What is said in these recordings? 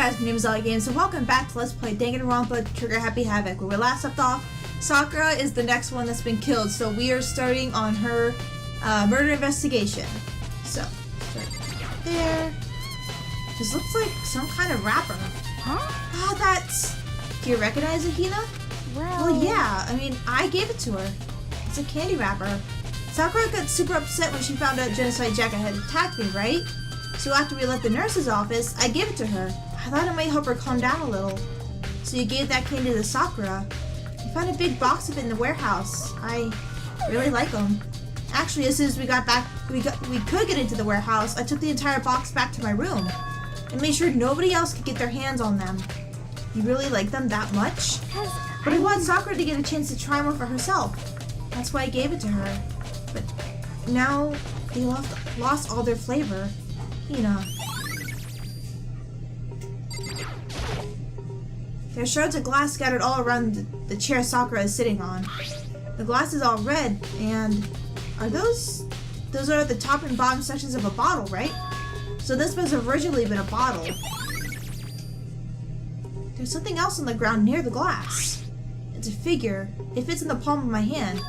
guys, my name is Games, and welcome back to Let's Play Danganronpa Trigger Happy Havoc. Where we last left off, Sakura is the next one that's been killed, so we are starting on her murder investigation. So, start there. This looks like some kind of wrapper. Huh? Oh, that's... Do you recognize it, Hina? Well, yeah. I mean, I gave it to her. It's a candy wrapper. Sakura got super upset when she found out Genocide Jacket had attacked me, right? So after we left the nurse's office, I gave it to her. I thought it might help her calm down a little. So you gave that candy to Sakura. You found a big box of it in the warehouse. I really like them. Actually, as soon as we got back, we could get into the warehouse, I took the entire box back to my room and made sure nobody else could get their hands on them. You really like them that much? But I want Sakura to get a chance to try one for herself. That's why I gave it to her. But now they lost all their flavor. Hina. There are shards of glass scattered all around the chair Sakura is sitting on. The glass is all red, and are those are the top and bottom sections of a bottle, right? So this must have originally been a bottle. There's something else on the ground near the glass. It's a figure. It fits in the palm of my hand.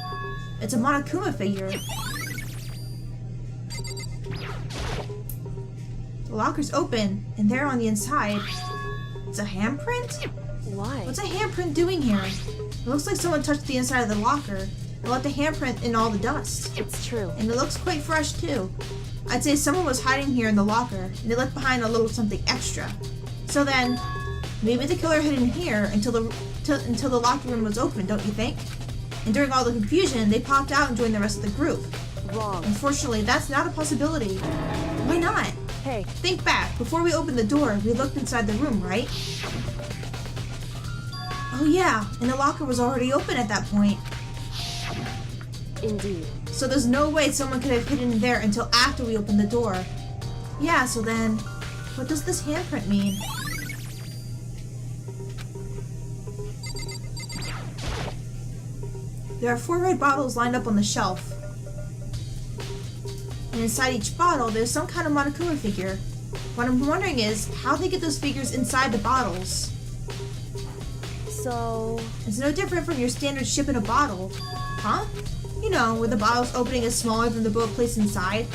It's a Monokuma figure. The locker's open, and there on the inside, it's a handprint? Why? What's a handprint doing here? It looks like someone touched the inside of the locker and left the handprint in all the dust. It's true. And it looks quite fresh too. I'd say someone was hiding here in the locker, and they left behind a little something extra. So then, maybe the killer hid in here until the locker room was open, don't you think? And during all the confusion, they popped out and joined the rest of the group. Wrong. Unfortunately, that's not a possibility. Why not? Hey. Think back. Before we opened the door, we looked inside the room, right? Oh yeah, and the locker was already open at that point. Indeed. So there's no way someone could have hidden there until after we opened the door. Yeah, so then, what does this handprint mean? There are 4 red bottles lined up on the shelf. And inside each bottle, there's some kind of Monokuma figure. What I'm wondering is, how they get those figures inside the bottles? So... It's no different from your standard ship in a bottle. Huh? You know, where the bottle's opening is smaller than the boat placed inside.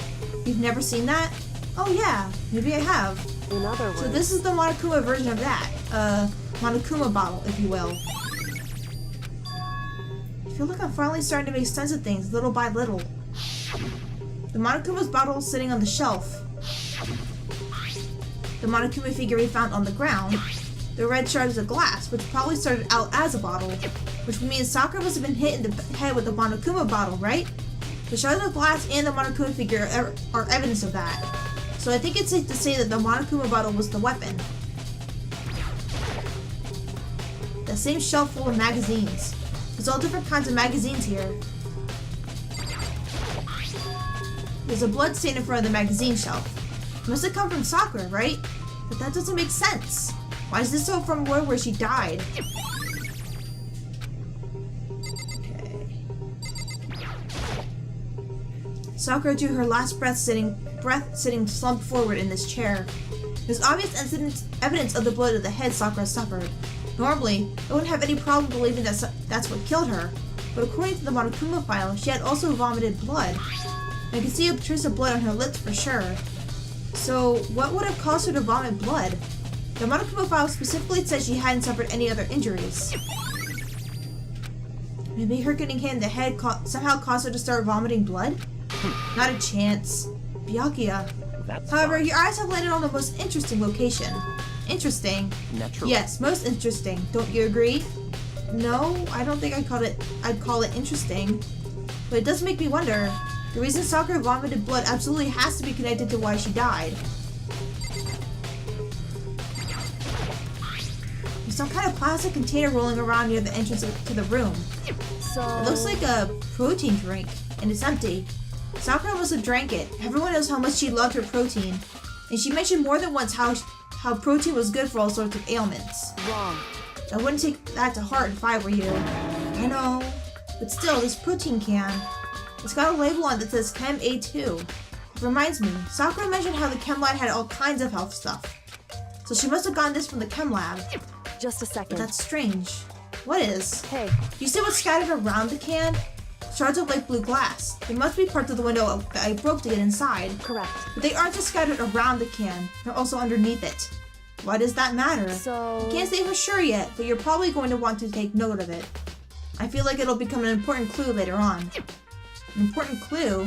You've never seen that? Oh yeah, maybe I have. In other words... So this is the Monokuma version of that. Monokuma bottle, if you will. I feel like I'm finally starting to make sense of things, little by little. The Monokuma's bottle is sitting on the shelf. The Monokuma figure we found on the ground. The red shards of glass, which probably started out as a bottle. Which means Sakura must have been hit in the head with the Monokuma bottle, right? The shards of glass and the Monokuma figure are evidence of that. So I think it's safe to say that the Monokuma bottle was the weapon. The same shelf full of magazines. There's all different kinds of magazines here. There's a blood stain in front of the magazine shelf. It must have come from Sakura, right? But that doesn't make sense. Why is this so from where she died? Okay. Sakura drew her last breath sitting slumped forward in this chair. There's obvious evidence of the blow to the head Sakura suffered. Normally, I wouldn't have any problem believing that that's what killed her. But according to the Monokuma file, she had also vomited blood. I can see a trace of blood on her lips for sure. So, what would have caused her to vomit blood? The Monokuma file specifically said she hadn't suffered any other injuries. Maybe her getting hit in the head somehow caused her to start vomiting blood? Not a chance. Byakuya. However, your eyes have landed on the most interesting location. Interesting? Naturally. Yes, most interesting. Don't you agree? No, I don't think I'd call it interesting. But it does make me wonder. The reason Sakura vomited blood absolutely has to be connected to why she died. There's some kind of plastic container rolling around near the entrance to the room. So... It looks like a protein drink, and it's empty. Sakura must have drank it. Everyone knows how much she loved her protein. And she mentioned more than once how protein was good for all sorts of ailments. Wrong. I wouldn't take that to heart if I were you. I know. But still, this protein can. It's got a label on it that says Chem A2. It reminds me, Sakura mentioned how the chem line had all kinds of health stuff. So she must have gotten this from the chem lab. Just a But second. that's strange. What is? Hey, You see what's scattered around the can? Shards of light blue glass. They must be parts of the window that I broke to get inside. correct. But they aren't just scattered around the can. They're also underneath it. Why does that matter? So... Can't say for sure yet, but you're probably going to want to take note of it. I feel like it'll become an important clue later on. An important clue?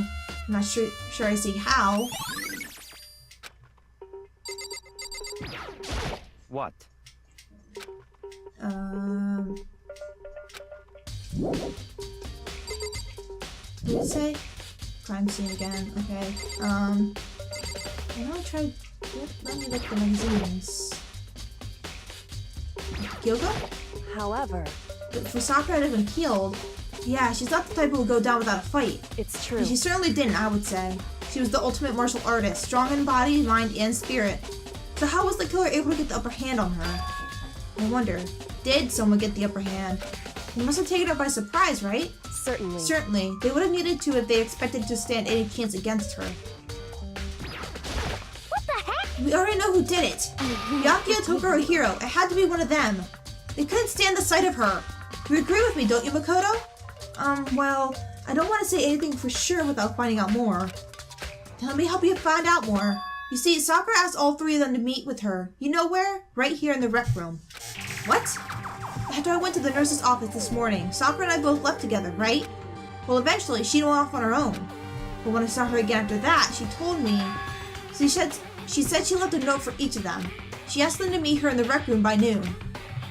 I'm not sure I see how. What? What did it say? Crime scene again. Okay. I know I tried. Let me look at the magazines. Kyogo? However, For Sakura to have been killed, yeah, she's not the type who will go down without a fight. it's true. And she certainly didn't, I would say. She was the ultimate martial artist, strong in body, mind, and spirit. So how was the killer able to get the upper hand on her? I wonder, did someone get the upper hand? They must have taken her by surprise, right? Certainly. Certainly. They would have needed to if they expected to stand any chance against her. What the heck? We already know who did it. Byakuya Tokorohiro. It had to be one of them. They couldn't stand the sight of her. You agree with me, don't you, Makoto? Well, I don't want to say anything for sure without finding out more. Then let me help you find out more. You see, Sakura asked all three of them to meet with her. You know where? Right here in the rec room. What? After I went to the nurse's office this morning, Sakura and I both left together, right? Well, eventually, she went off on her own. But when I saw her again after that, she told me... She said she left a note for each of them. She asked them to meet her in the rec room by noon.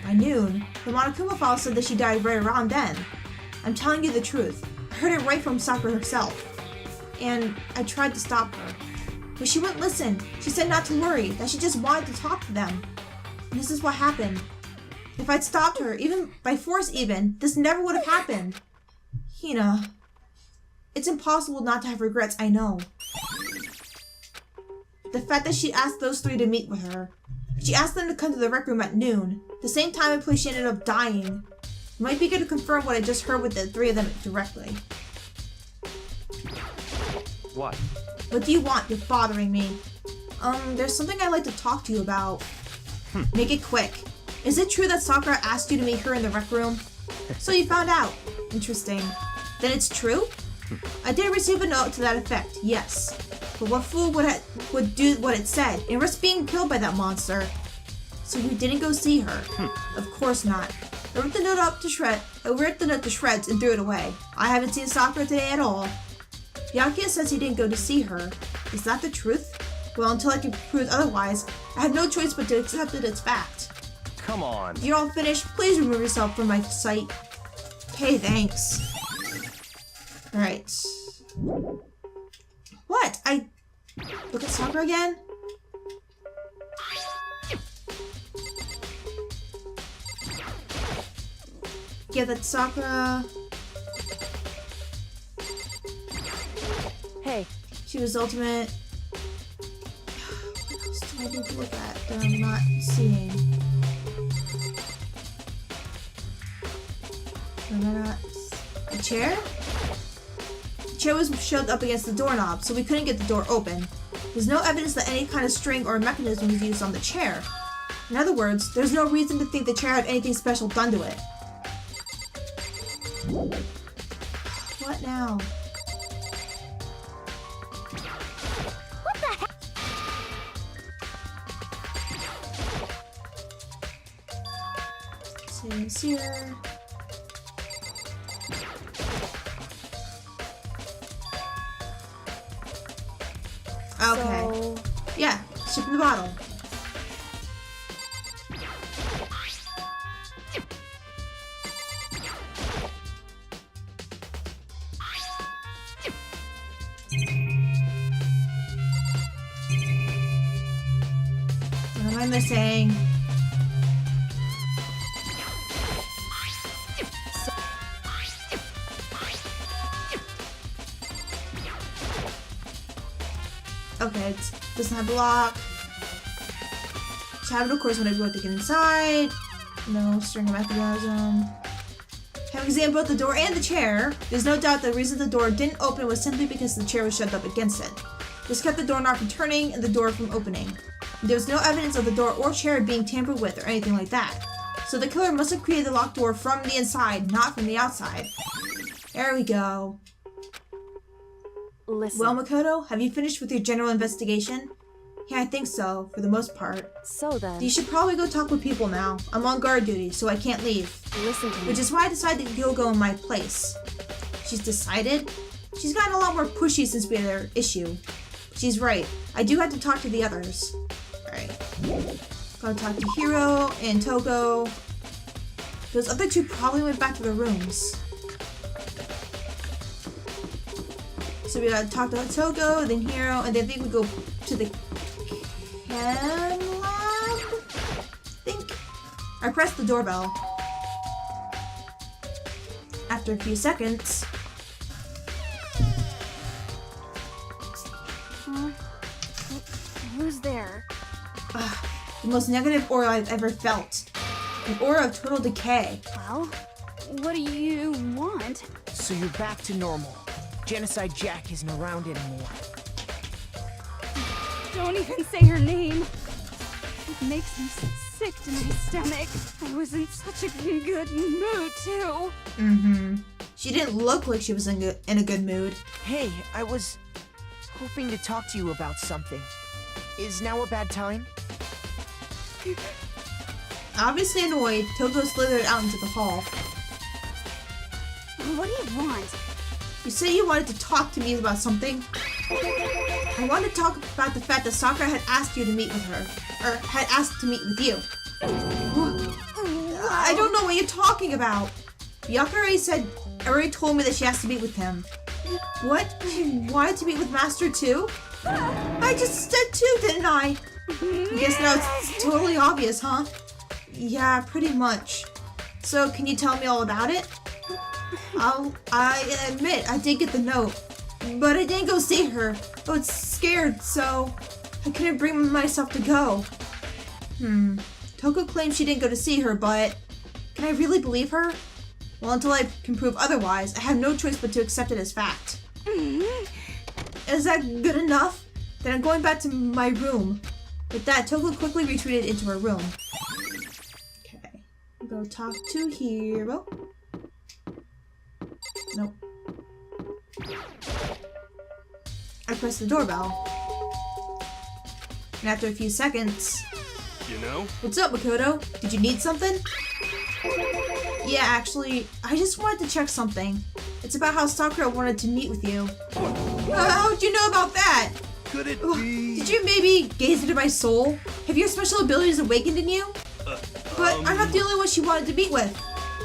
By noon? The Monokuma file said that she died right around then. I'm telling you the truth. I heard it right from Sakura herself. And I tried to stop her. But she wouldn't listen. She said not to worry, that she just wanted to talk to them. And this is what happened. If I'd stopped her, even by force even, this never would have happened. Hina. It's impossible not to have regrets, I know. The fact that she asked those three to meet with her. She asked them to come to the rec room at noon, the same time and place she ended up dying. It might be good to confirm what I just heard with the three of them directly. What? What do you want? You're bothering me. There's something I'd like to talk to you about. Make it quick. Is it true that Sakura asked you to meet her in the rec room? So you found out. Interesting. Then it's true? I did receive a note to that effect, yes. But what fool would do what it said and risk being killed by that monster? So you didn't go see her? Of course not. I ripped the note to shreds and threw it away. I haven't seen Sakura today at all. Byakuya says he didn't go to see her. Is that the truth? Well, until I can prove otherwise, I have no choice but to accept it as fact. Come on. If you're all finished, please remove yourself from my sight. Okay, thanks. Alright. What? Look at Sakura again? Yeah, that's Sakura. Hey, She was ultimate. What else do I need to look at that I'm not seeing? A chair? The chair was shoved up against the doorknob, so we couldn't get the door open. There's no evidence that any kind of string or mechanism was used on the chair. In other words, there's no reason to think the chair had anything special done to it. What now? what the heck? Saves here. Okay. So, Yeah, ship in the bottle. What am I missing? Okay, it doesn't have a lock. Tab it, of course, when I go to get inside. No string of mechanism. Having examined both the door and the chair, there's no doubt the reason the door didn't open was simply because the chair was shoved up against it. This kept the doorknob from turning and the door from opening. There was no evidence of the door or chair being tampered with or anything like that. So the killer must have created the locked door from the inside, not from the outside. There we go. Listen. Well, Makoto, have you finished with your general investigation? Yeah, I think so, for the most part. So then, You should probably go talk with people now. I'm on guard duty, so I can't leave. listen to me. Which is why I decided you'll go in my place. She's decided? She's gotten a lot more pushy since we had our issue. She's right. I do have to talk to the others. Alright. Gotta talk to Hiro and Toko. Those other two probably went back to their rooms. So we gotta talk to Toko, then Hiro, and then I think we go to the chem lab? I think. I pressed the doorbell. After a few seconds. Who's there? The most negative aura I've ever felt. An aura of total decay. Well, what do you want? So you're back to normal. Genocide Jack isn't around anymore. Don't even say her name. It makes me sick to my stomach. I was in such a good mood, too. She didn't look like she was in a good mood. Hey, I was hoping to talk to you about something. Is now a bad time? Obviously annoyed, Toko slithered out into the hall. What do you want? You say you wanted to talk to me about something? I wanted to talk about the fact that Sakura had asked you to meet with her. Or had asked to meet with you. I don't know what you're talking about. Byakuya already told me that she has to meet with him. What? She wanted to meet with Master too? I just said two, didn't I? I guess now it's totally obvious, huh? Yeah, pretty much. So, can you tell me all about it? I admit, I did get the note. But I didn't go see her. I was scared, so I couldn't bring myself to go. Toko claims she didn't go to see her, but can I really believe her? Well, until I can prove otherwise, I have no choice but to accept it as fact. Is that good enough? Then I'm going back to my room. With that, Toko quickly retreated into her room. Okay. Go talk to Hiro. Nope. I pressed the doorbell. And after a few seconds... You know? What's up, Makoto? Did you need something? Yeah, actually, I just wanted to check something. It's about how Sakura wanted to meet with you. How'd you know about that? Could it be? Did you maybe gaze into my soul? Have your special abilities awakened in you? But I'm not the only one she wanted to meet with.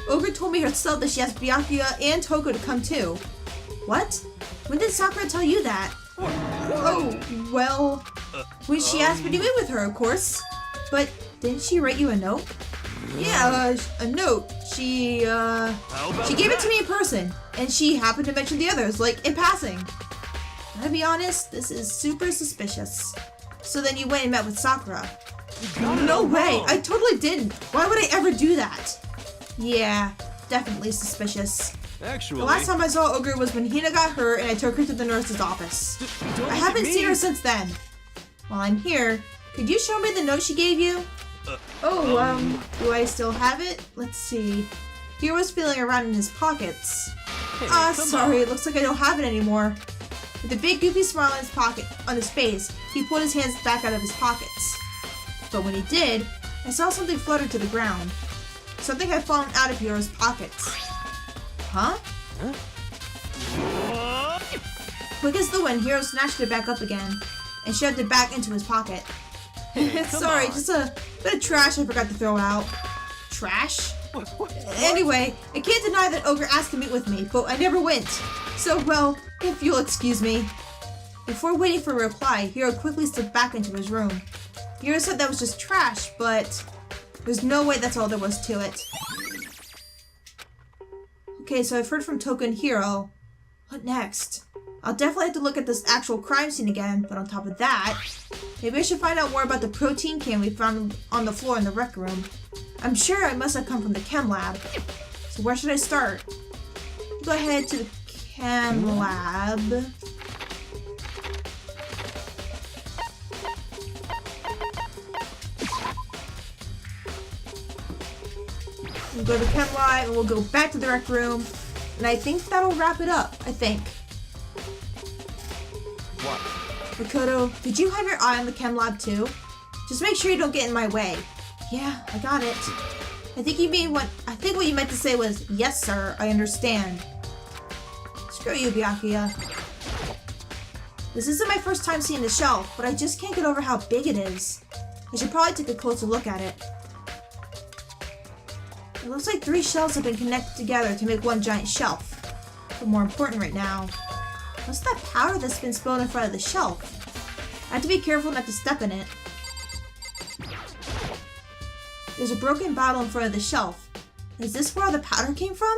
Ogre told me herself that she asked Byakuya and Toko to come too. What? When did Sakura tell you that? Oh, well, when she asked me to meet with her, of course. But didn't she write you a note? Yeah, a note. She gave it to me in person, and she happened to mention the others, like, in passing. Gotta be honest, this is super suspicious. So then you went and met with Sakura. No way, I totally didn't. Why would I ever do that? Yeah, definitely suspicious. Actually, The last time I saw Ogre was when Hina got hurt and I took her to the nurse's office. I haven't seen her since then. While I'm here, could you show me the note she gave you? Do I still have it? Let's see. Hiro was feeling around in his pockets. Sorry, it looks like I don't have it anymore. With a big goofy smile on his face, he pulled his hands back out of his pockets. But when he did, I saw something flutter to the ground. Something had fallen out of Hiro's pockets. Huh? Quick as the wind, Hiro snatched it back up again and shoved it back into his pocket. Sorry, just a bit of trash I forgot to throw out. Trash? Anyway, I can't deny that Ogre asked to meet with me, but I never went. So, well, if you'll excuse me. Before waiting for a reply, Hiro quickly slipped back into his room. Hiro said that was just trash, but there's no way that's all there was to it. Okay, so I've heard from Toko and Hiro. What next? I'll definitely have to look at this actual crime scene again, but on top of that, maybe I should find out more about the protein can we found on the floor in the rec room. I'm sure it must have come from the chem lab. So where should I start? Go ahead to the chem lab. We'll go to Chem Lab and we'll go back to the rec room. And I think that'll wrap it up, I think. What? Makoto, did you have your eye on the Chem Lab too? Just make sure you don't get in my way. Yeah, I got it. I think what you meant to say was, yes sir, I understand. Screw you, Byakuya. This isn't my first time seeing the shelf, but I just can't get over how big it is. I should probably take a closer look at it. It looks like 3 shelves have been connected together to make one giant shelf. But more important right now, what's that powder that's been spilled in front of the shelf? I have to be careful not to step in it. There's a broken bottle in front of the shelf. Is this where all the powder came from?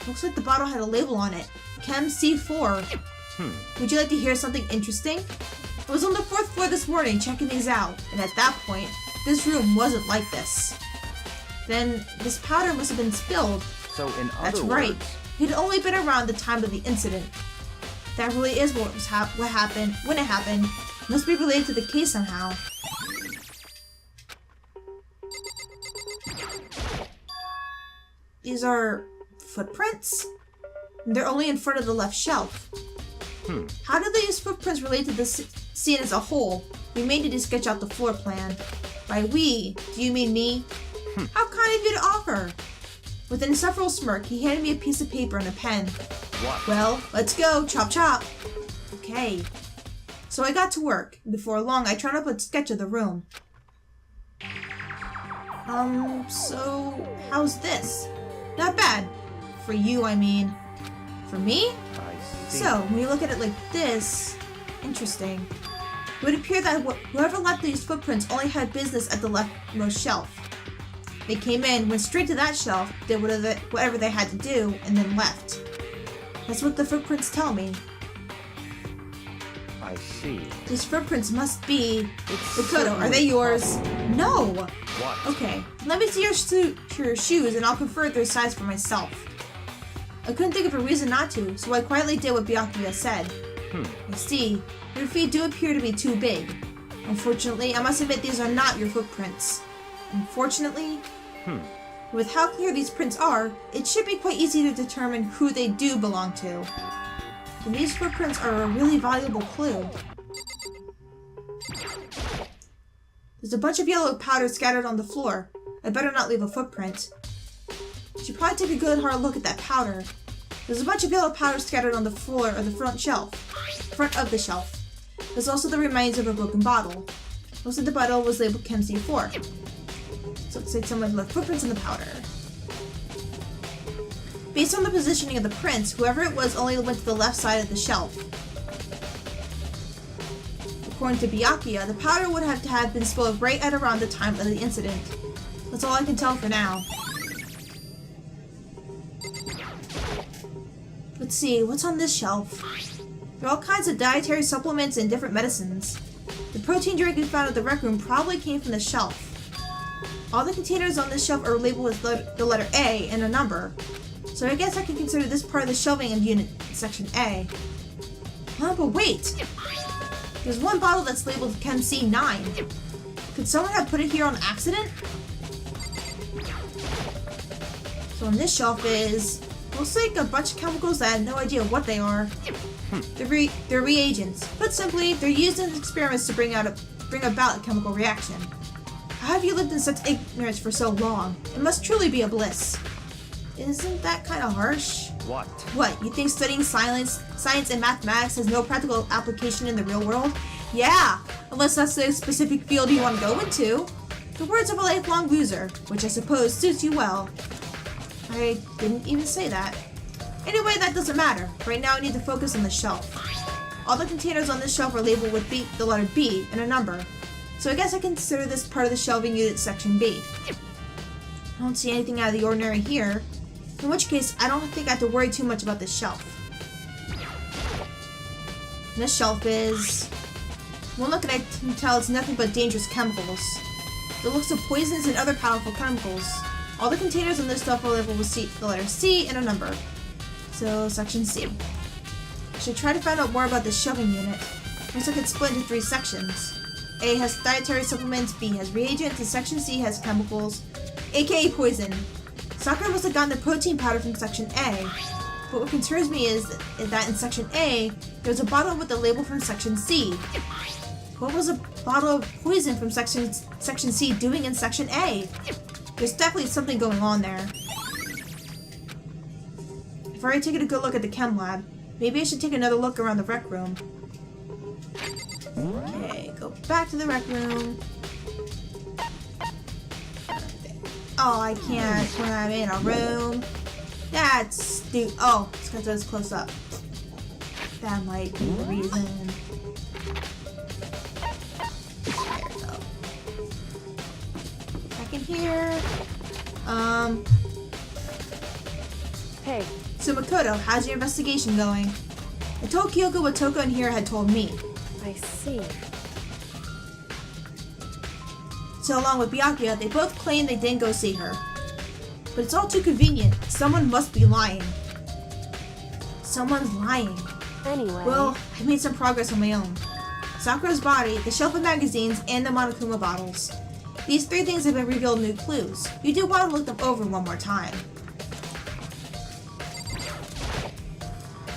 Looks like the bottle had a label on it. Chem C4. Would you like to hear something interesting? I was on the 4th floor this morning checking these out, and at that point, this room wasn't like this. Then, this powder must have been spilled. So in other That's words... right. It had only been around the time of the incident. That really is what happened when it happened. Must be related to the case somehow. These are footprints? And they're only in front of the left shelf. How do these footprints relate to the scene as a whole? We may need to sketch out the floor plan. By we, do you mean me? How kind of you to offer! With an insufferable smirk, he handed me a piece of paper and a pen. What? Well, let's go, chop chop! Okay. So I got to work. Before long, I turned up a sketch of the room. So how's this? Not bad. For you, I mean. For me? I see. So, when you look at it like this, interesting. It would appear that whoever left these footprints only had business at the leftmost shelf. They came in, went straight to that shelf, did whatever they had to do, and then left. That's what the footprints tell me. I see. These footprints must be... Makoto, are certainly they yours? possible. No! What? Okay, let me see your shoes and I'll confer their size for myself. I couldn't think of a reason not to, so I quietly did what Byakuya said. I see. Your feet do appear to be too big. Unfortunately, I must admit these are not your footprints. Unfortunately? With how clear these prints are, it should be quite easy to determine who they do belong to. And these footprints are a really valuable clue. There's a bunch of yellow powder scattered on the floor. I better not leave a footprint. I should probably take a good hard look at that powder. There's a bunch of yellow powder scattered on the floor of the front of the shelf. There's also the remains of a broken bottle. Most of the bottle was labeled Chem C4. So it looks like someone left footprints in the powder. Based on the positioning of the prints, whoever it was only went to the left side of the shelf. According to Byakuya, the powder would have to have been spilled right at around the time of the incident. That's all I can tell for now. Let's see, what's on this shelf? There are all kinds of dietary supplements and different medicines. The protein drink we found at the rec room probably came from the shelf. All the containers on this shelf are labeled with the letter A and a number. So I guess I can consider this part of the shelving unit in section A. Huh, but wait! There's one bottle that's labeled Chem C9. Could someone have put it here on accident? So on this shelf is... looks like a bunch of chemicals that I have no idea what they are. They're reagents. Put simply, they're used in experiments to bring about a chemical reaction. How have you lived in such ignorance for so long? It must truly be a bliss. Isn't that kind of harsh? What? What, you think studying science and mathematics has no practical application in the real world? Yeah, unless that's the specific field you want to go into. The words of a lifelong loser, which I suppose suits you well. I didn't even say that. Anyway, that doesn't matter. Right now I need to focus on the shelf. All the containers on this shelf are labeled with the letter B and a number. So I guess I consider this part of the shelving unit section B. I don't see anything out of the ordinary here. In which case, I don't think I have to worry too much about this shelf. And this shelf is... one look and I can tell it's nothing but dangerous chemicals. The looks of poisons and other powerful chemicals. All the containers on this stuff are labeled with the letter C and a number. So, section C. I should try to find out more about this shelving unit. Looks like it's split into 3 sections. A has dietary supplements, B has reagents, and section C has chemicals, aka poison. Sakura must have gotten the protein powder from Section A. But what concerns me is that in Section A, there's a bottle with the label from Section C. What was a bottle of poison from Section C doing in Section A? There's definitely something going on there. I've already taken a good look at the chem lab. Maybe I should take another look around the rec room. Okay, go back to the rec room. Oh, I can't when I'm in a room. That's stupid. Oh, it's because I was close up. That might be the reason. There we go. Back in here. Hey, So Makoto, how's your investigation going? I told Kyoko what Toko and Hira had told me. I see. So along with Byakuya, they both claim they didn't go see her. But it's all too convenient. Someone must be lying. Someone's lying. Anyway. Well, I made some progress on my own. Sakura's body, the shelf of magazines, and the Monokuma bottles. These three things have been revealed new clues. You do want to look them over one more time.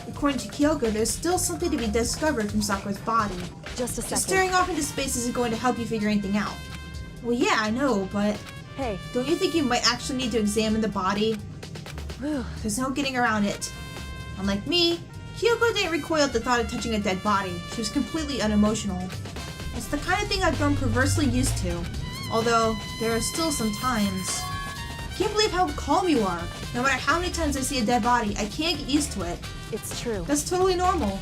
According to Kyoko, there's still something to be discovered from Sakura's body. Just a second. Just staring off into space isn't going to help you figure anything out. Well, yeah, I know, but Hey. don't you think you might actually need to examine the body? Whew. There's no getting around it. Unlike me, Kyoko didn't recoil at the thought of touching a dead body. She was completely unemotional. It's the kind of thing I've grown perversely used to. Although, there are still some times. I can't believe how calm you are. No matter how many times I see a dead body, I can't get used to it. It's true. That's totally normal.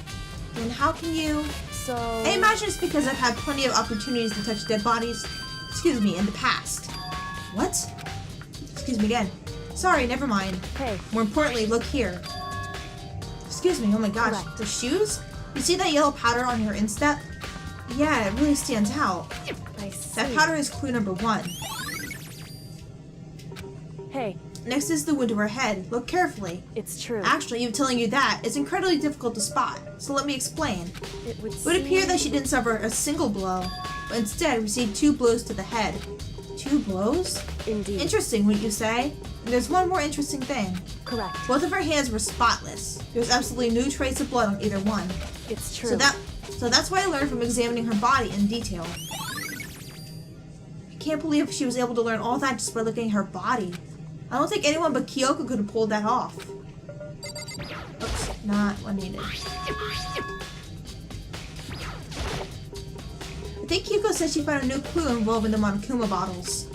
Then how can you... So... I imagine it's because I've had plenty of opportunities to touch dead bodies. Excuse me, in the past. What? Excuse me again. Sorry, never mind. Hey. More importantly, look here. Excuse me, oh my gosh. Correct. The shoes? You see that yellow powder on her instep? Yeah, it really stands out. I see. That powder is clue number 1. Hey, Next is the wound to her head. Look carefully. it's true. Actually, even telling you that is incredibly difficult to spot, so let me explain. It would It would appear that she didn't suffer a single blow, but instead received 2 blows to the head. 2 blows? Indeed. Interesting, wouldn't you say? And there's one more interesting thing. Correct. Both of her hands were spotless. There's absolutely no trace of blood on either one. It's true. So that's what I learned from examining her body in detail. I can't believe she was able to learn all that just by looking at her body. I don't think anyone but Kyoko could have pulled that off. Oops, not what needed. I think Kyoko said she found a new clue involving the Monokuma bottles.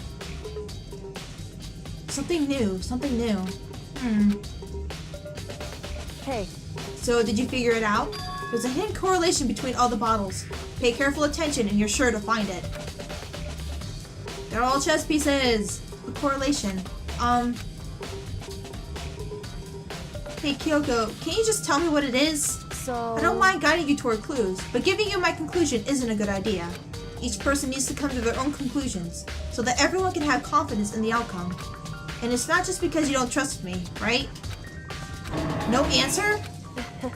Something new. Hey, So, did you figure it out? There's a hidden correlation between all the bottles. Pay careful attention and you're sure to find it. They're all chess pieces! A correlation. Hey Kyoko, can you just tell me what it is? so... I don't mind guiding you toward clues, but giving you my conclusion isn't a good idea. Each person needs to come to their own conclusions, so that everyone can have confidence in the outcome. And it's not just because you don't trust me, right? No answer?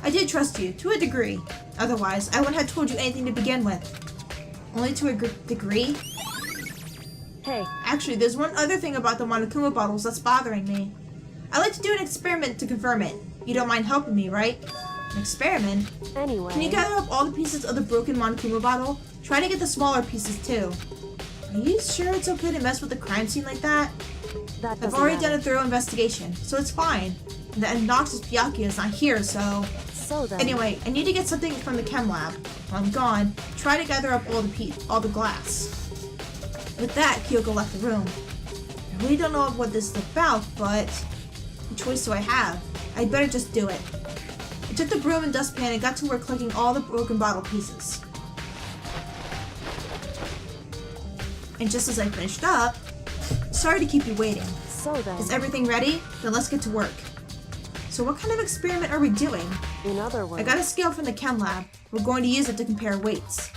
I did trust you, to a degree. Otherwise, I wouldn't have told you anything to begin with. Only to a degree? Hey, Actually, there's one other thing about the Monokuma bottles that's bothering me. I'd like to do an experiment to confirm it. You don't mind helping me, right? An experiment? anyway... Can you gather up all the pieces of the broken Monokuma bottle? Try to get the smaller pieces too. Are you sure it's okay to mess with the crime scene like that? That I've doesn't already matter. done a thorough investigation, so it's fine. And the obnoxious Byakuya is not here, so... So then... Anyway, I need to get something from the chem lab. While I'm gone, try to gather up all the glass. With that, Kyoko left the room. I really don't know what this is about, but... What choice do I have? I'd better just do it. I took the broom and dustpan and got to work collecting all the broken bottle pieces. And just as I finished up... Sorry to keep you waiting. So then... Is everything ready? Then let's get to work. So what kind of experiment are we doing? In other words... I got a scale from the chem lab. We're going to use it to compare weights.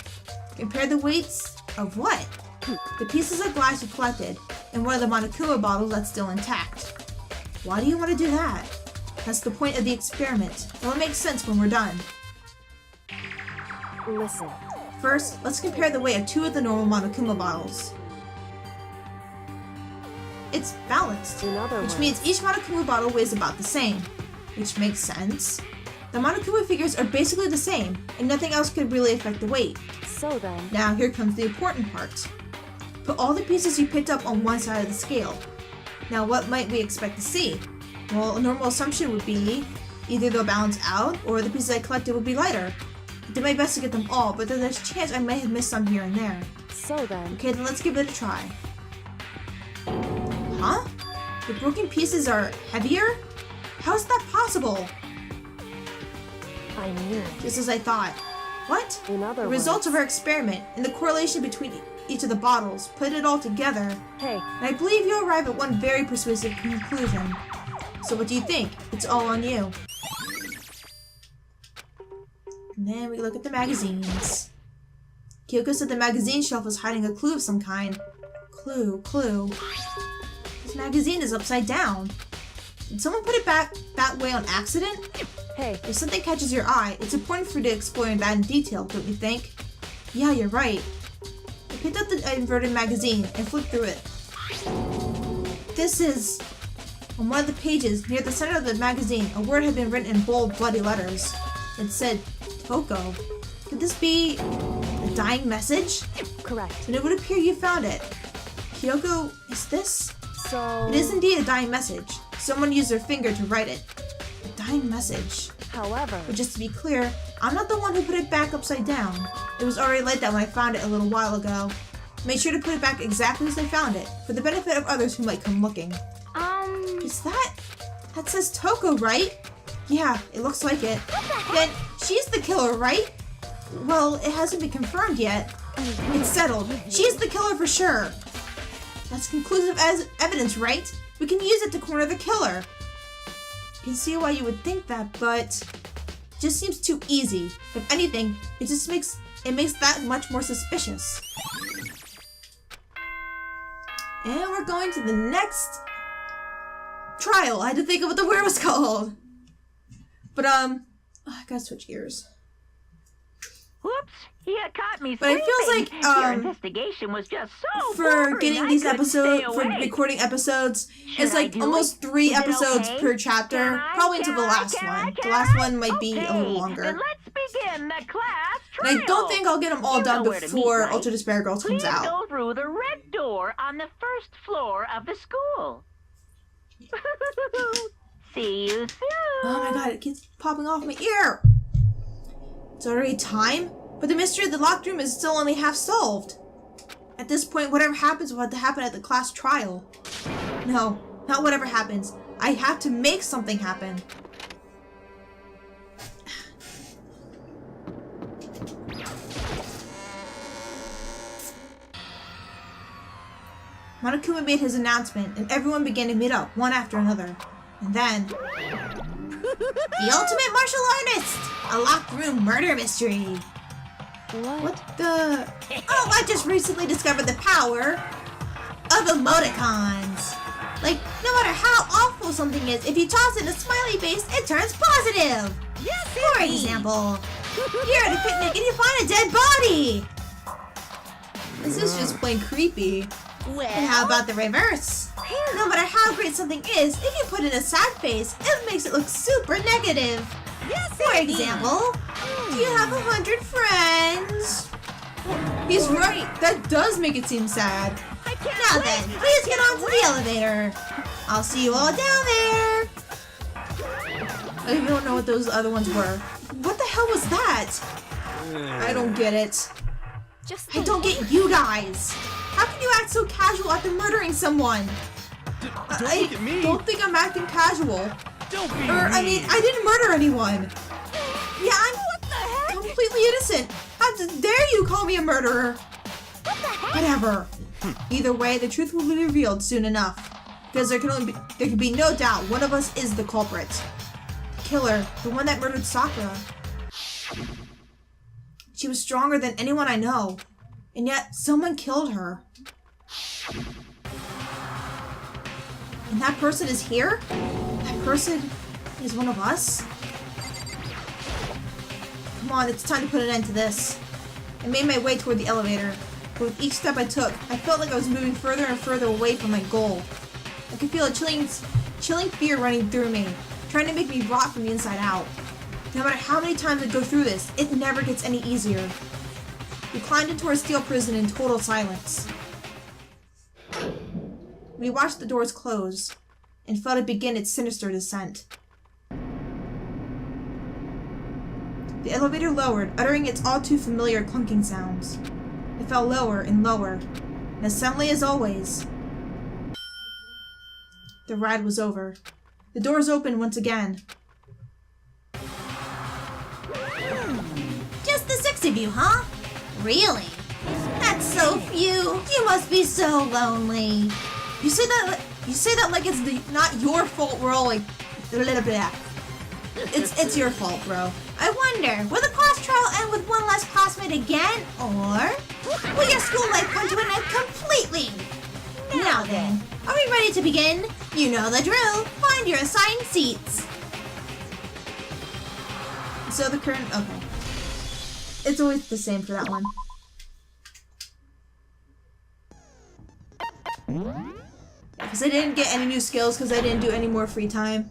Compare the weights of what? The pieces of glass you collected, and one of the Monokuma bottles that's still intact. Why do you want to do that? That's the point of the experiment. It'll make sense when we're done. Listen. First, let's compare the weight of 2 of the normal Monokuma bottles. it's balanced. In other Which words, means each Monokuma bottle weighs about the same. Which makes sense. The Monokuma figures are basically the same, and nothing else could really affect the weight. so then, Now here comes the important part. Put all the pieces you picked up on one side of the scale. Now what might we expect to see? Well, a normal assumption would be either they'll balance out, or the pieces I collected will be lighter. I did my best to get them all, but there's a chance I may have missed some here and there. so then, Okay, then let's give it a try. Huh? The broken pieces are heavier? How is that possible? I knew it. Just as I thought. What? In other The words, results of our experiment and the correlation between each of the bottles, put it all together, hey, and I believe you'll arrive at one very persuasive conclusion. So what do you think? It's all on you. And then we look at the magazines. Kyoko said the magazine shelf was hiding a clue of some kind. Clue. This magazine is upside down. Did someone put it back that way on accident? hey, If something catches your eye, it's important for you to explore that in detail, don't you think? Yeah, you're right. I picked up the inverted magazine and flipped through it. This is... On one of the pages, near the center of the magazine, a word had been written in bold, bloody letters. It said, Toko. Could this be a dying message? correct. Then it would appear you found it. Kyoko, is this? So, It is indeed a dying message. Someone used their finger to write it. A dying message. however, But just to be clear, I'm not the one who put it back upside down. It was already like that when I found it a little while ago. Made sure to put it back exactly as I found it, for the benefit of others who might come looking. Is that... That says Toko, right? Yeah, it looks like it. Then, she's the killer, right? Well, it hasn't been confirmed yet. It's settled. She's the killer for sure. That's conclusive as evidence, right? We can use it to corner the killer. I can see why you would think that, but... It just seems too easy. If anything, it just makes that much more suspicious. And we're going to the next trial. I had to think of what the word was called. But I gotta switch gears. Whoops! You caught me But it sleeping. feels like, Your investigation was just so For boring, getting I these couldn't episodes, stay for awake. recording episodes, Should it's I like do almost it? 3 Is it episodes okay? per chapter. Can I? Probably until the Can I? last Can I? one. The Can last I? one might be a little Okay, longer. Then let's begin the class And I don't trial. think I'll get them all You done know where to meet, before right? Ultra Despair Girls comes Please out. go through the red door on the first floor of the school. See you soon. Oh my god, it keeps popping off my ear! It's already time? But the mystery of the locked room is still only half solved. At this point, whatever happens will have to happen at the class trial. No, not whatever happens. I have to make something happen. Monokuma made his announcement, and everyone began to meet up, one after another. And then... The Ultimate Martial Artist! A locked room murder mystery! What the... Oh, I just recently discovered the power of emoticons! Like, no matter how awful something is, if you toss it in a smiley face, it turns positive! Yes, For example, you're at a picnic and you find a dead body! This is just plain creepy. Well, And how about the reverse? No matter how great something is, if you put in a sad face, it makes it look super negative. yes, For example, do you have 100 friends? He's right. That does make it seem sad. I can't Now wait then, to please get get onto the elevator. I'll see you all down there. I don't know what those other ones were. What the hell was that? I don't get it. just I don't get you guys. How can you act so casual after murdering someone? Don't I look at me. don't think I'm acting casual. Don't be Or, I mean, I didn't murder anyone. Yeah, I'm completely innocent. How dare you call me a murderer? Whatever. Either way, the truth will be revealed soon enough. Because there can be no doubt one of us is the culprit. The killer, the one that murdered Sakura. She was stronger than anyone I know. And yet, someone killed her. And that person is here? That person is one of us? Come on, it's time to put an end to this. I made my way toward the elevator, but with each step I took, I felt like I was moving further and further away from my goal. I can feel a chilling fear running through me, trying to make me rot from the inside out. No matter how many times I go through this, it never gets any easier. We climbed into our steel prison in total silence. We watched the doors close and felt it begin its sinister descent. The elevator lowered, uttering its all too familiar clunking sounds. It fell lower and lower, and as suddenly as always, the ride was over. The doors opened once again. Just the 6 of you, huh? Really? That's so few. You must be so lonely. You say that like it's not your fault. We're all like, blah. It's your fault, bro. I wonder, will the class trial end with one less classmate again, or will your school life come to an end completely? Now then, are we ready to begin? You know the drill. Find your assigned seats. So the current, okay. It's always the same for that one. Because I didn't get any new skills because I didn't do any more free time.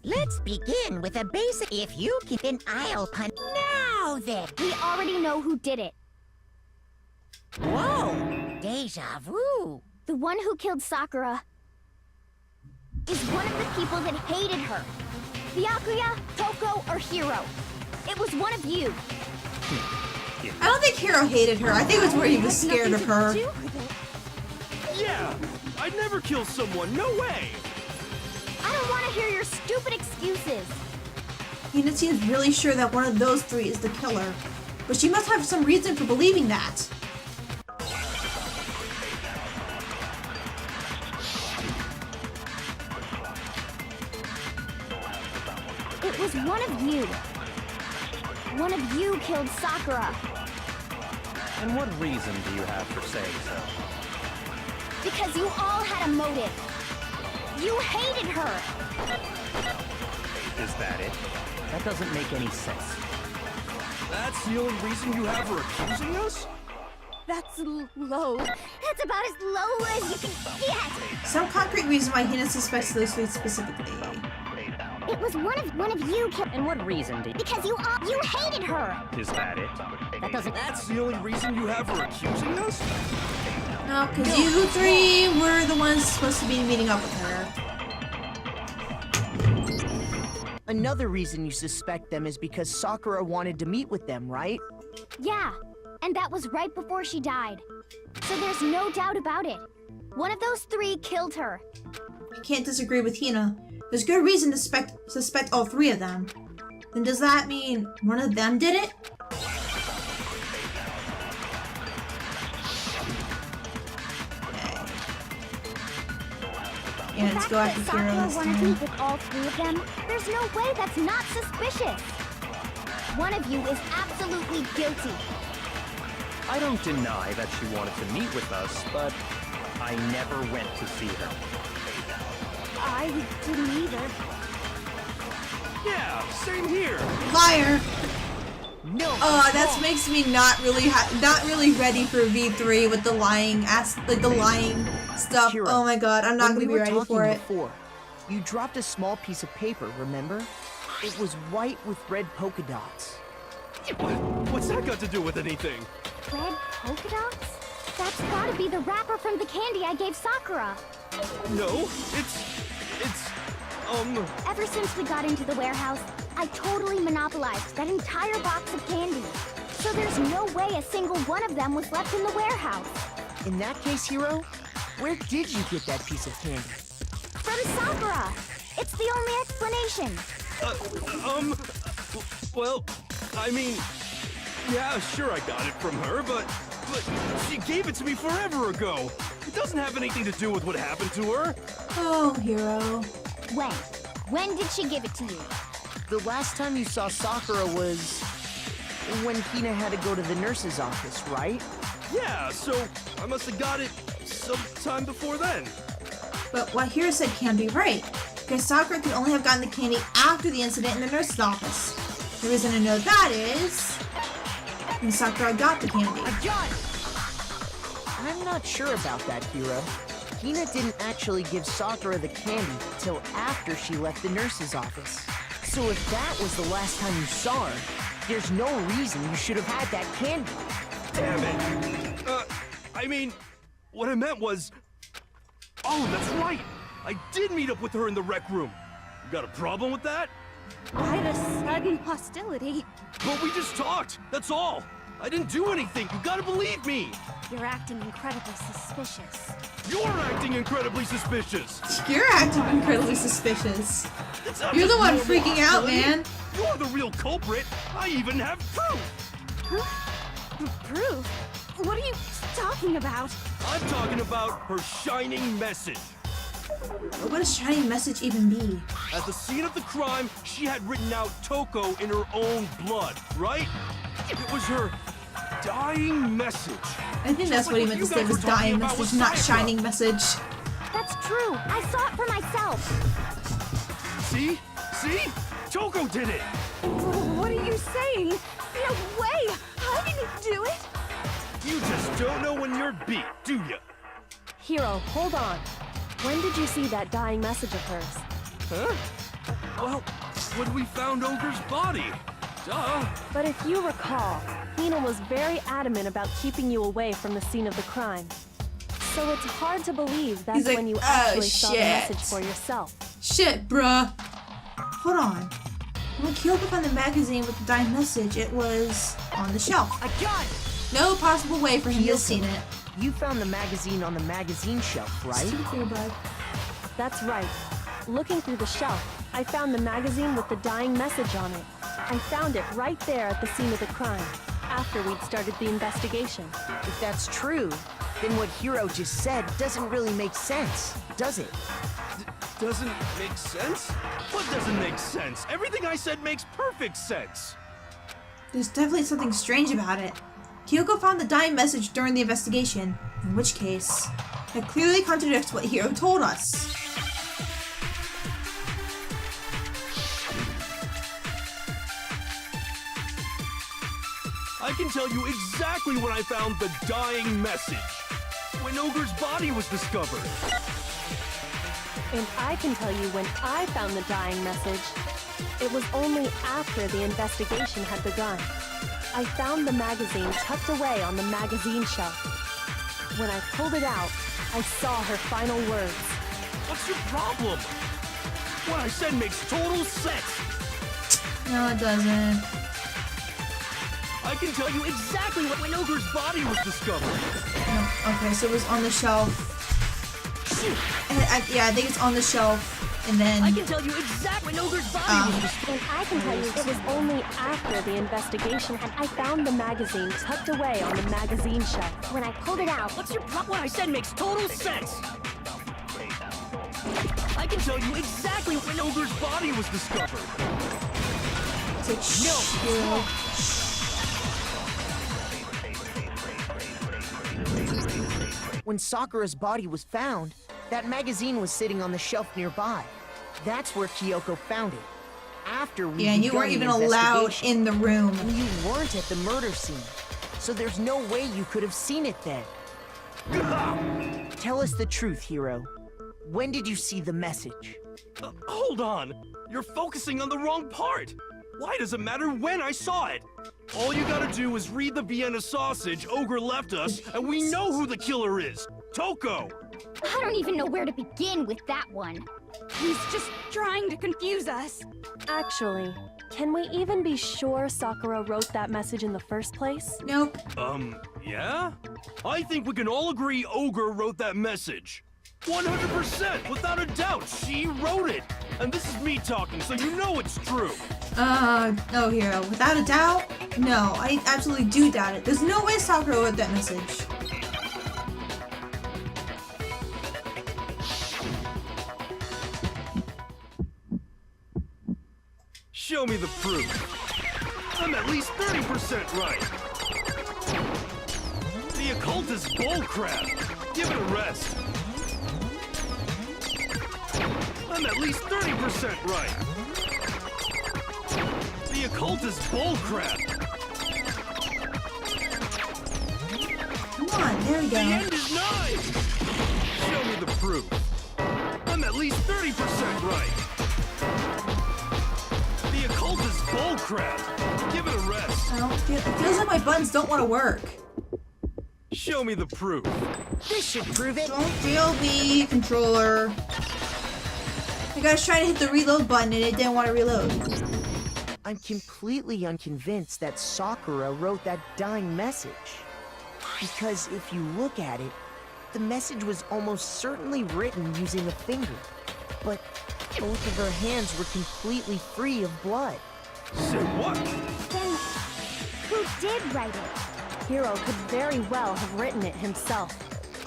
Let's begin with a basic. If you can, I'll punch. Now then. We already know who did it. Whoa! Deja vu. The one who killed Sakura is one of the people that hated her. Byakuya, Toko, or Hiro. It was one of you. I don't think Hiro hated her. I think it was where he was scared of her. Yeah! I'd never kill someone, no way! I don't want to hear your stupid excuses. Hina seems really sure that one of those three is the killer, but she must have some reason for believing that. It was one of you. One of you killed Sakura. And what reason do you have for saying so? Because you all had a motive. You hated her. Is that it? That doesn't make any sense. That's the only reason you have for accusing us? That's low. That's about as low as you can get. Some concrete reason why Hina suspects those three specifically. It was one of you killed. And what reason do you? Because you hated her. Is that it? That doesn't. That's the only reason you have for accusing us? No, because you three were the ones supposed to be meeting up with her. Another reason you suspect them is because Sakura wanted to meet with them, right? Yeah, and that was right before she died. So there's no doubt about it. One of those three killed her. I can't disagree with Hina. There's good reason to suspect all three of them. Then does that mean one of them did it? Yeah, let's go after Hiro Sakura this wanted to time. meet with all three of them. There's no way that's not suspicious. One of you is absolutely guilty. I don't deny that she wanted to meet with us, but I never went to see her. I didn't either. Yeah, same here. Liar! No. Oh, that makes me not really ready for V3 with the lying the lying stuff. Hiro, Oh my god, I'm not when gonna we be were ready talking for it. before, you dropped a small piece of paper, remember? It was white with red polka dots. What's that got to do with anything? Red polka dots? That's gotta be the wrapper from the candy I gave Sakura. No, it's Ever since we got into the warehouse, I totally monopolized that entire box of candy. So there's no way a single one of them was left in the warehouse. In that case, Hiro, where did you get that piece of candy? From Sakura! It's the only explanation. well, I mean, yeah, sure I got it from her, but she gave it to me forever ago. It doesn't have anything to do with what happened to her. Oh, Hiro. When? When did she give it to you? The last time you saw Sakura was when Hina had to go to the nurse's office, right? Yeah, so I must have got it sometime before then. But what Hiro said can't be right, because Sakura could only have gotten the candy after the incident in the nurse's office. The reason I know that is when Sakura got the candy. I'm not sure about that, Hiro. Hina didn't actually give Sakura the candy till after she left the nurse's office. So if that was the last time you saw her, there's no reason you should have had that candy. Damn it! I mean, what I meant was... Oh, that's right! I did meet up with her in the rec room. You got a problem with that? Why the sudden hostility? But we just talked, that's all. I didn't do anything, you gotta believe me. You're acting incredibly suspicious. You're acting incredibly suspicious. You're acting incredibly suspicious. It's not You're the just one normal freaking out, hostility. man. You're the real culprit. I even have proof. Proof? What are you talking about? I'm talking about her shining message. What does shining message even be? At the scene of the crime, she had written out Toko in her own blood, right? It was her dying message. I think that's what he meant to say was dying message, not shining message. That's true. I saw it for myself. See? See? Toko did it! What are you saying? No way! I didn't do it! You just don't know when you're beat, do ya? Hiro, hold on. When did you see that dying message of hers? Huh? Well, when we found Ogre's body. Duh. But if you recall, Hina was very adamant about keeping you away from the scene of the crime. So it's hard to believe that's He's like, when you "Oh, actually saw the shit." message for yourself. Shit, bruh. Hold on. When Kyoko found the magazine with the dying message, it was on the shelf. I got it! No possible way for him to have seen it. You found the magazine on the magazine shelf, right? Stupid for you, bud. That's right. Looking through the shelf, I found the magazine with the dying message on it. I found it right there at the scene of the crime, after we'd started the investigation. If that's true, then what Hiro just said doesn't really make sense, does it? Doesn't make sense? What doesn't make sense? Everything I said makes perfect sense. There's definitely something strange about it. Kyoko found the dying message during the investigation, in which case, that clearly contradicts what Hiro told us. I can tell you exactly when I found the dying message. When Ogre's body was discovered. And I can tell you when I found the dying message. It was only after the investigation had begun. I found the magazine tucked away on the magazine shelf. When I pulled it out, I saw her final words. What's your problem? What I said makes total sense. No, it doesn't. I can tell you exactly when Ogre's body was discovered. No. Okay, so it was on the shelf. Yeah, I think it's on the shelf, and then... I can tell you exactly when Ogre's body was discovered. And I can tell you it was only after the investigation and I found the magazine tucked away on the magazine shelf. When I pulled it out, What's your problem? What I said makes total sense. I can tell you exactly when Ogre's body was discovered. When Sakura's body was found, that magazine was sitting on the shelf nearby. That's where Kyoko found it. After we Yeah, and you weren't even allowed in the room. And you weren't at the murder scene. So there's no way you could have seen it then. Tell us the truth, Hiro. When did you see the message? Hold on. You're focusing on the wrong part. Why does it matter when I saw it? All you gotta do is read the Vienna sausage Ogre left us, and we know who the killer is. Toko! I don't even know where to begin with that one. He's just trying to confuse us. Actually, can we even be sure Sakura wrote that message in the first place? Nope. Yeah? I think we can all agree Ogre wrote that message. 100%, without a doubt, she wrote it. And this is me talking, so you know it's true. No, Hiro. Without a doubt? No, I absolutely do doubt it. There's no way Sakura wrote that message. Show me the proof. I'm at least 30% right. The occult is bullcrap. Give it a rest. I'm at least 30% right. The occult is bullcrap. Come on, there we The go. end is nigh. Show me me the proof. I'm at least 30% right. The occult is bullcrap. Give it a rest. It feels like my buttons don't want to work. Show me the proof. This should prove it. Don't fail me, controller. I was trying to hit the reload button and it didn't want to reload. I'm completely unconvinced that Sakura wrote that dying message. Because if you look at it, the message was almost certainly written using a finger. But both of her hands were completely free of blood. Say what? Then, who did write it? Hiro could very well have written it himself.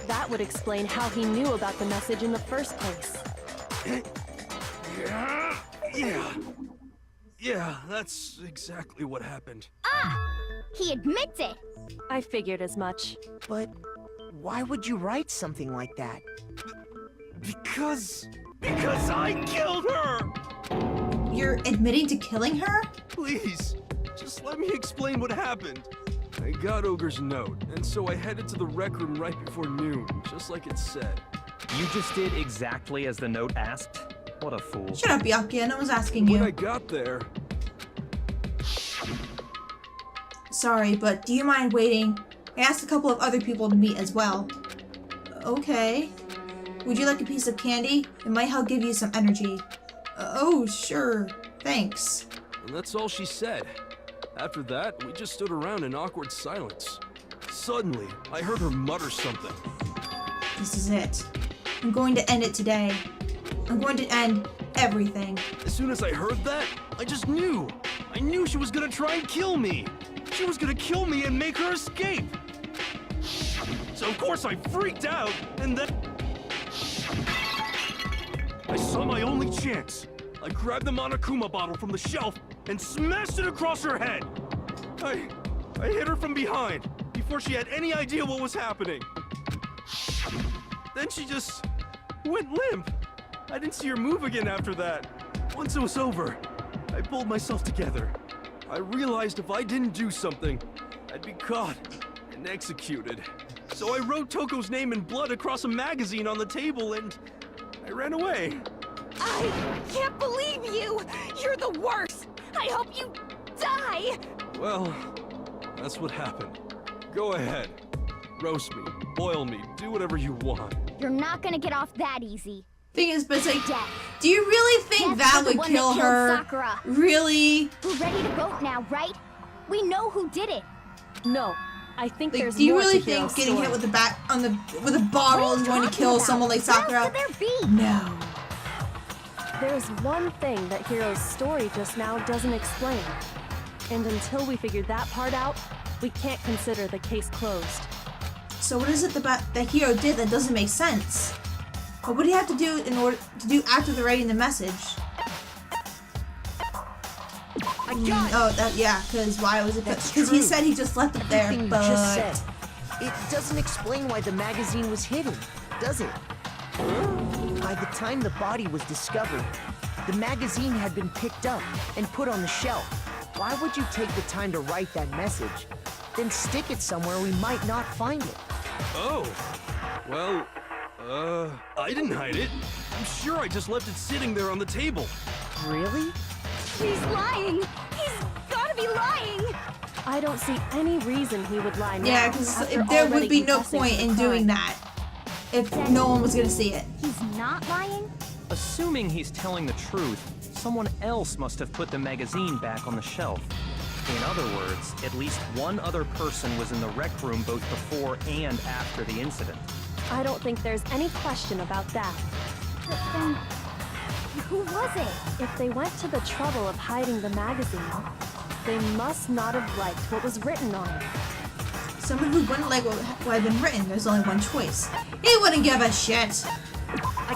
That would explain how he knew about the message in the first place. Yeah, that's exactly what happened. Ah! He admits it! I figured as much. But why would you write something like that? Because I killed her! You're admitting to killing her? Please, just let me explain what happened. I got Ogre's note, and so I headed to the rec room right before noon, just like it said. You just did exactly as the note asked? What a fool. Shut up, Byakuya. No one's asking When I you. got there... Sorry, but do you mind waiting? I asked a couple of other people to meet as well. Okay. Would you like a piece of candy? It might help give you some energy. Oh, sure. Thanks. And that's all she said. After that, we just stood around in awkward silence. Suddenly, I heard her mutter something. This is it. I'm going to end it today. I'm going to end everything. As soon as I heard that, I just knew. I knew she was gonna try and kill me. She was gonna kill me and make her escape. So of course I freaked out, and then... I saw my only chance. I grabbed the Monokuma bottle from the shelf and smashed it across her head. I hit her from behind, before she had any idea what was happening. Then she just went limp. I didn't see her move again after that. Once it was over, I pulled myself together. I realized if I didn't do something, I'd be caught and executed. So I wrote Toko's name in blood across a magazine on the table and I ran away. I can't believe you! You're the worst! I hope you die! Well, that's what happened. Go ahead. Roast me, boil me, do whatever you want. You're not gonna get off that easy. Thing is, but it's like, Death. do you really think Death that was the would one kill that killed her? Sakura. Really? We're ready to vote now, right? We know who did it. No, I think Like, there's do you more really to Hiro's think getting story. hit with the bat on the with a bottle is going to kill someone like Sakura? What else could there be? No. There's one thing that Hiro's story just now doesn't explain. And until we figure that part out, we can't consider the case closed. So what is it that Hiro did that doesn't make sense? What would he have to do in order to do after the writing the message? Oh, that yeah. Because why was it? That's Because he true. said he just left it there, Everything you but just said, it doesn't explain why the magazine was hidden, does it? By the time the body was discovered, the magazine had been picked up and put on the shelf. Why would you take the time to write that message, then stick it somewhere we might not find it? Oh, well, I didn't hide it. I'm sure I just left it sitting there on the table. Really? He's lying! He's gotta be lying! I don't see any reason he would lie now. yeah, because after there would already be no confessing point to the in doing crime. that if no one was gonna see it. He's not lying? Assuming he's telling the truth, someone else must have put the magazine back on the shelf. In other words, at least one other person was in the rec room both before and after the incident. I don't think there's any question about that. But then, who was it? If they went to the trouble of hiding the magazine, they must not have liked what was written on it. Someone who wouldn't like what had been written, there's only one choice. He wouldn't give a shit.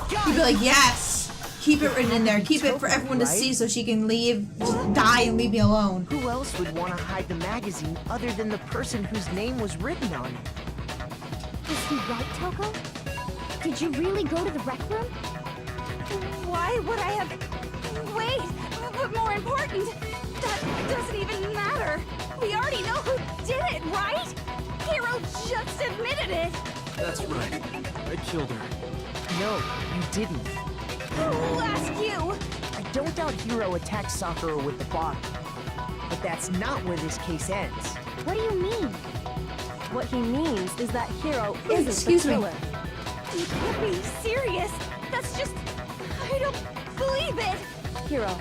He'd be like, yes, keep it written in there. Keep it for everyone to see so she can leave, just die and leave me alone. Who else would want to hide the magazine other than the person whose name was written on it? Is he right, Toko? Did you really go to the rec room? Why would I have... Wait, but more important, that doesn't even matter. We already know who did it, right? Hiro just admitted it. That's right. I killed her. No, you didn't. Who asked you? I don't doubt Hiro attacked Sakura with the bottle. But that's not where this case ends. What do you mean? What he means is that Hiro isn't excuse the me. killer. You can't be serious. That's just... I don't believe it. Hiro,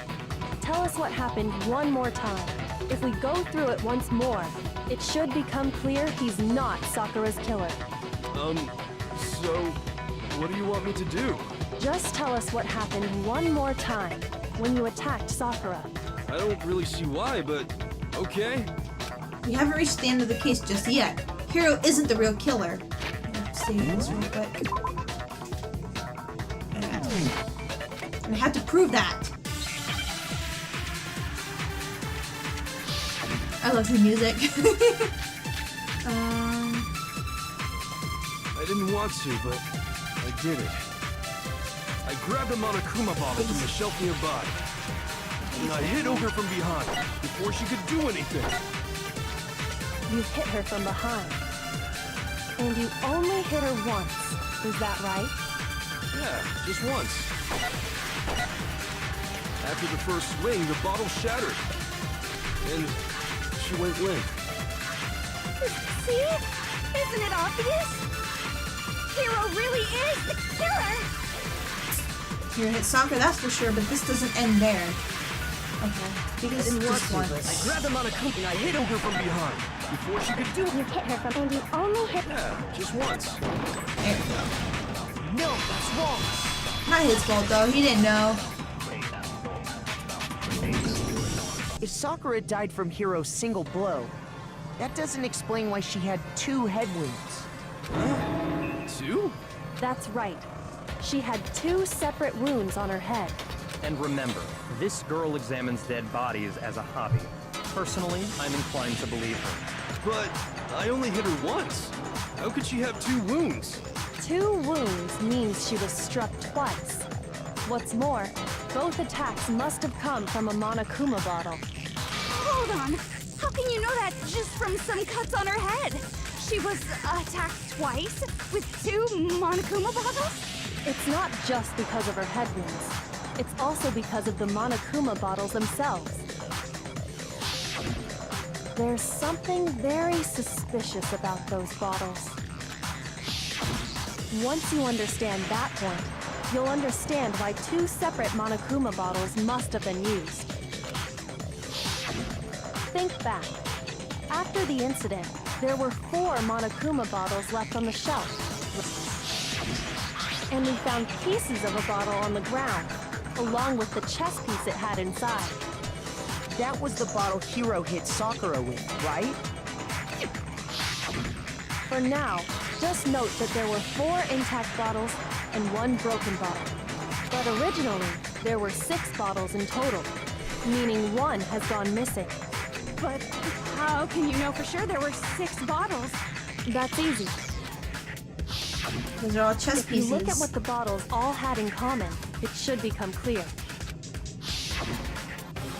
tell us what happened one more time. If we go through it once more, it should become clear he's not Sakura's killer. So, what do you want me to do? Just tell us what happened one more time when you attacked Sakura. I don't really see why, but okay. We haven't reached the end of the case just yet. Hiro isn't the real killer. Let's save this real quick. And I had to prove that. I love the music. I didn't want to, but I did it. I grabbed a Monokuma bottle from the shelf nearby. And I hit Ogre from behind before she could do anything. You hit her from behind. And you only hit her once. Is that right? Yeah, just once. After the first swing, the bottle shattered. And she went limp. See? Isn't it obvious? Hiro really is the killer! Hiro hit Sakura, that's for sure, but this doesn't end there. Okay. Because I didn't want just to, once. but I grabbed him on a coat and I hit Ogre from behind before she could do it. You hit her from... And you only hit... Yeah, just once. There we go. No, that's wrong. Not his fault though, he didn't know. If Sakura died from Hiro's single blow, that doesn't explain why she had 2 head wounds. 2? That's right. She had 2 separate wounds on her head. And remember, this girl examines dead bodies as a hobby. Personally, I'm inclined to believe her. But I only hit her once. How could she have 2 wounds? 2 wounds means she was struck twice. What's more, both attacks must have come from a Monokuma bottle. Hold on. How can you know that just from some cuts on her head? She was attacked twice with 2 Monokuma bottles? It's not just because of her head wounds. It's also because of the Monokuma bottles themselves. There's something very suspicious about those bottles. Once you understand that point, you'll understand why 2 separate Monokuma bottles must have been used. Think back. After the incident, there were 4 Monokuma bottles left on the shelf. And we found pieces of a bottle on the ground, along with the chess piece it had inside. That was the bottle Hiro hit Sakura with, right? For now, just note that there were 4 intact bottles and 1 broken bottle. But originally, there were 6 bottles in total, meaning 1 has gone missing. But how can you know for sure there were 6 bottles? That's easy. Those are all chess If you pieces. look at what the bottles all had in common, it should become clear.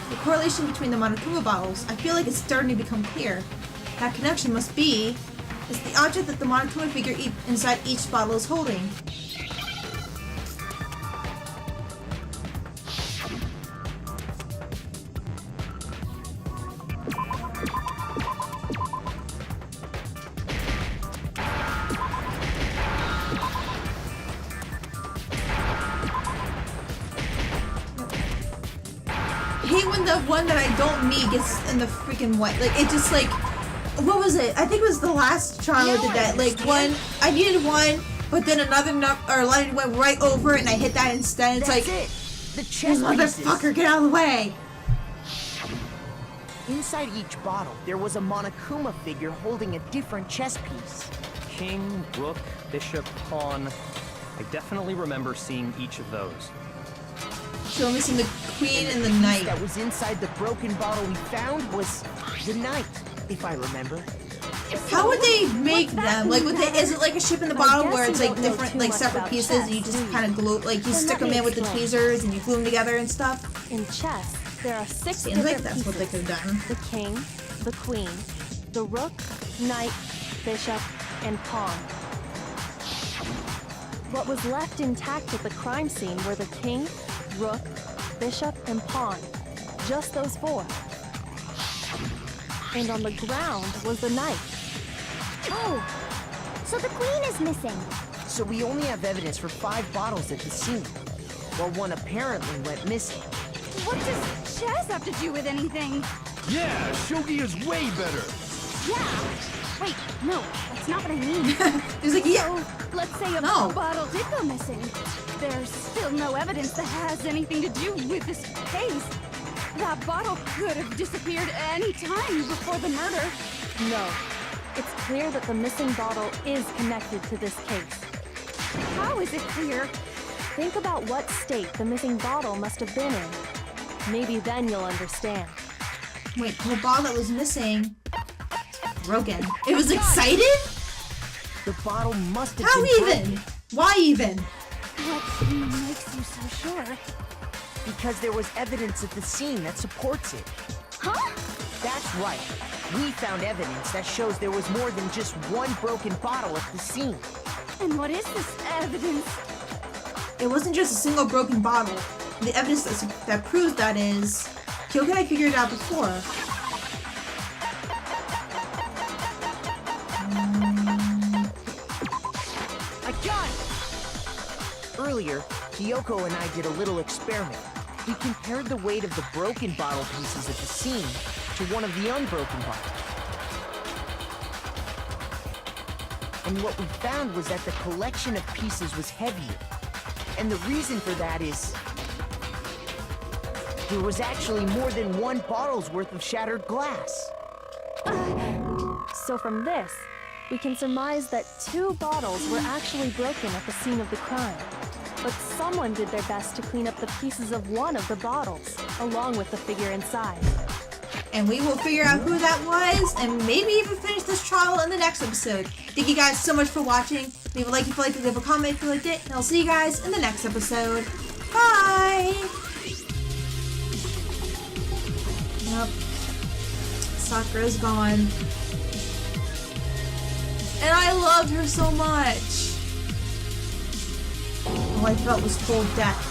The correlation between the Monokuma bottles, I feel like it's starting to become clear. That connection must be is the object that the Monokuma figure inside each bottle is holding. I hate when the one that I don't meet gets in the freaking white. Like, it just like, what was it? I think it was the last trial I did that. Like, one, I needed one, but then another line went right over it and I hit that instead. It's That's like, it. The chess pieces. motherfucker, get out of the way. Inside each bottle, there was a Monokuma figure holding a different chess piece. King, rook, bishop, pawn. I definitely remember seeing each of those. So we're missing the queen and the piece knight. that was inside the broken bottle we found was the knight, if I remember. How would they make them? Like, is it like a ship in the bottle guess where it's you like don't know different, too like much separate about pieces chess, and you do just you? kind of glue, like you Then stick let them me in with the explain. tweezers and you glue them together and stuff? In chess, there are 6 Seems different like that's pieces. what they could have done. The king, the queen, the rook, knight, bishop, and pawn. What was left intact at the crime scene were the king, rook, bishop, and pawn. Just those four. And on the ground was the knight. Oh, so the queen is missing. So we only have evidence for 5 bottles at the scene, while one apparently went missing. What does chess have to do with anything? Yeah, shogi is way better. Yeah. Wait, no, that's not what I mean. He's like, yeah. So, let's say a No. bottle did go missing. There's still no evidence that has anything to do with this case. That bottle could have disappeared any time before the murder. No. It's clear that the missing bottle is connected to this case. How is it clear? Think about what state the missing bottle must have been in. Maybe then you'll understand. Wait, the ball that was missing. Broken. It was excited? The bottle must have How been even? broken Why even? What makes you so sure? because there was evidence at the scene that supports it. Huh? That's right. We found evidence that shows there was more than just one broken bottle at the scene. And what is this evidence? It wasn't just a single broken bottle. The evidence that proves that is... Kyoko and I figured it out before. I got it! Earlier, Kyoko and I did a little experiment. We compared the weight of the broken bottle pieces at the scene to one of the unbroken bottles. And what we found was that the collection of pieces was heavier. And the reason for that is... there was actually more than one bottle's worth of shattered glass. So from this, we can surmise that 2 bottles were actually broken at the scene of the crime. But someone did their best to clean up the pieces of one of the bottles, along with the figure inside. And we will figure out who that was, and maybe even finish this trial in the next episode. Thank you guys so much for watching. Leave a like if you liked it, leave a comment if you liked it, and I'll see you guys in the next episode. Bye! Yep. Sakura's gone. And I loved her so much. All I felt was cold death.